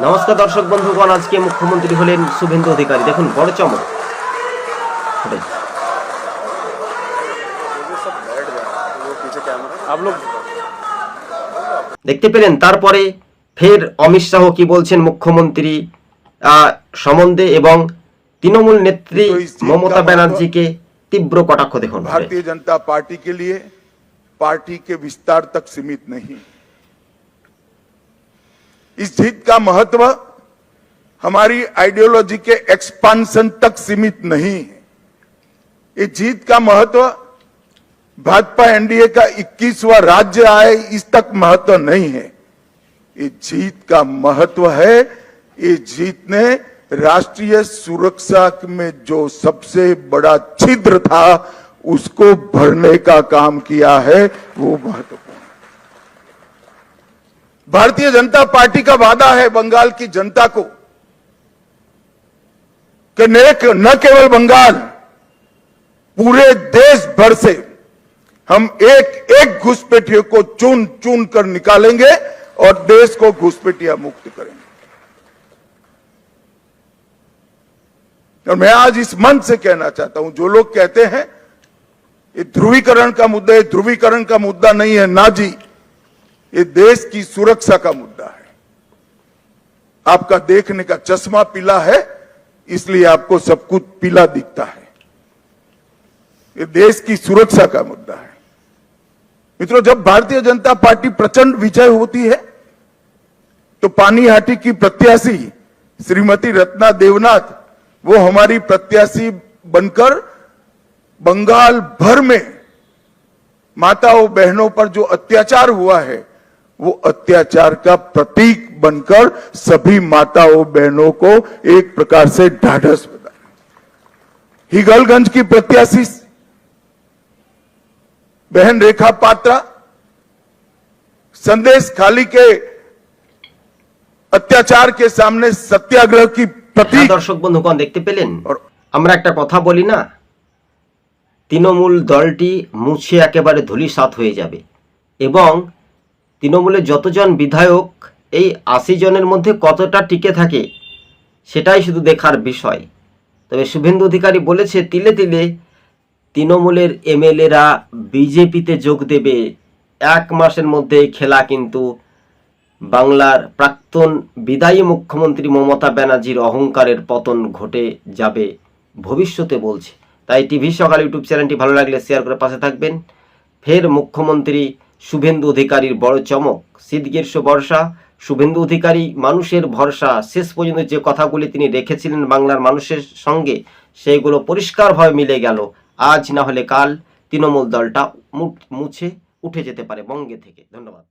নমস্কার দর্শক বন্ধুগণ, আজকে মুখ্যমন্ত্রী হলেন শুভেন্দু অধিকারী। দেখুন বড় চমক। দেখতে পেলেন। তারপরে ফের অমিত শাহ কি বলছেন মুখ্যমন্ত্রী সম্বন্ধে এবং তৃণমূল নেত্রী মমতা ব্যানার্জিকে तीव्र कटाक्ष। देखो भारतीय जनता पार्टी के लिए पार्टी के विस्तार तक सीमित नहीं, इस जीत का महत्व हमारी आइडियोलॉजी के एक्सपांशन तक सीमित नहीं है। इस जीत का महत्व भाजपा एनडीए का 21वां राज्य आए इस तक महत्व नहीं है। इस जीत का महत्व है, इस जीत ने राष्ट्रीय सुरक्षा में जो सबसे बड़ा छिद्र था उसको भरने का काम किया है, वो महत्वपूर्ण। भारतीय जनता पार्टी का वादा है बंगाल की जनता को कि न केवल बंगाल, पूरे देश भर से हम एक एक घुसपैठियों को चुन चुन कर निकालेंगे और देश को घुसपैठिया मुक्त करेंगे। और मैं आज इस मंच से कहना चाहता हूं, जो लोग कहते हैं ये ध्रुवीकरण का मुद्दा है, ध्रुवीकरण का मुद्दा नहीं है ना जी, ये देश की सुरक्षा का मुद्दा है। आपका देखने का चश्मा पीला है इसलिए आपको सब कुछ पीला दिखता है। ये देश की सुरक्षा का मुद्दा है। मित्रों, जब भारतीय जनता पार्टी प्रचंड विजय होती है तो पानीहाटी की प्रत्याशी श्रीमती रत्ना देवनाथ वो हमारी प्रत्याशी बनकर बंगाल भर में माताओं बहनों पर जो अत्याचार हुआ है वो अत्याचार का प्रतीक बनकर सभी माताओं बहनों को एक प्रकार से ढाढ़स बना। हिगलगंज की प्रत्याशी बहन रेखा पात्रा संदेश खाली के अत्याचार के सामने सत्याग्रह की प्रतीक। दर्शक बंधुगण देखते पेलेन, আমরা একটা কথা বলি না, তৃণমূল দলটি মুছে একেবারে ধূলিসাৎ হয়ে যাবে এবং তৃণমূলের যতজন বিধায়ক এই ৮০ জনের মধ্যে কতটা টিকে থাকে সেটাই শুধু দেখার বিষয়। তবে শুভেন্দু অধিকারী বলেছে তিলে তিলে তৃণমূলের এমএলএরা বিজেপিতে যোগ দেবে। ১ মাসের মধ্যে খেলা কিন্তু বাংলার প্রাক্তন বিদায়ী মুখ্যমন্ত্রী মমতা ব্যানার্জির অহংকারের পতন ঘটে যাবে ভবিষ্যতে বলছে। তাই টিভি সকাল ইউটিউব চ্যানেলটি ভালো লাগলে শেয়ার করে পাশে থাকবেন। ফের মুখ্যমন্ত্রী শুভেন্দু অধিকারীর বড় চমক। শীত গ্রীষ্ম বর্ষা, শুভেন্দু অধিকারী মানুষের ভরসা। শেষ পর্যন্ত যে কথাগুলি তিনি রেখেছিলেন বাংলার মানুষের সঙ্গে সেইগুলো পরিষ্কারভাবে মিলে গেল। আজ না হলে কাল তৃণমূল দলটা মুছে উঠে যেতে পারে বঙ্গে থেকে। ধন্যবাদ।